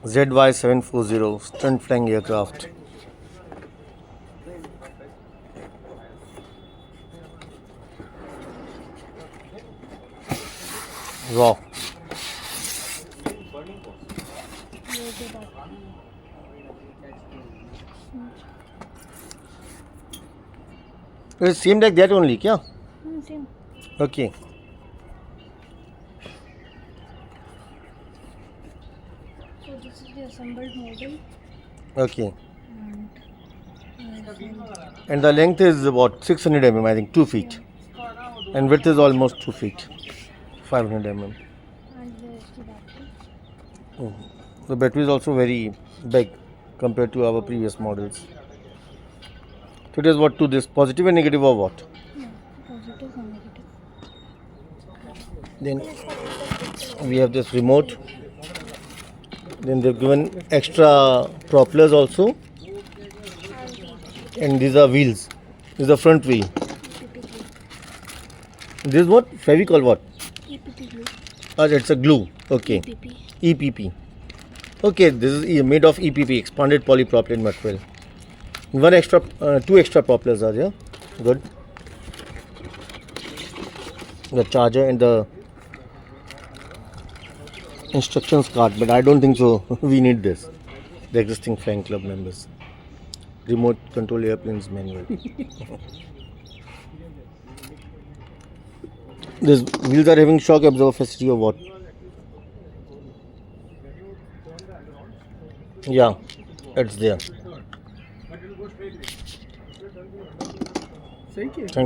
ZY740 stunt flying aircraft. Raw. It seemed like that only, kya? Same. Okay. So this is the assembled model, Okay. and And the length is about 600 mm, I think, 2 feet. And width is almost 2 feet, 500 mm. and there is the battery. The battery is also very big compared to our previous models. So it is what to this, positive and negative or what? No, positive and negative. Then we have this remote. Then they've given extra propellers also. And these are wheels. This is the front wheel. EPP glue. This is what? Fevicol what? EPP glue. It's a glue. Okay. EPP. EPP. Okay, this is made of EPP, expanded polypropylene material. Two extra propellers are here. Good. The charger and the instructions card, but I don't think so. We need this. The existing fan club members. Remote control airplanes manual. These wheels are having shock absorber facility or what? Yeah, it's there. Thank you.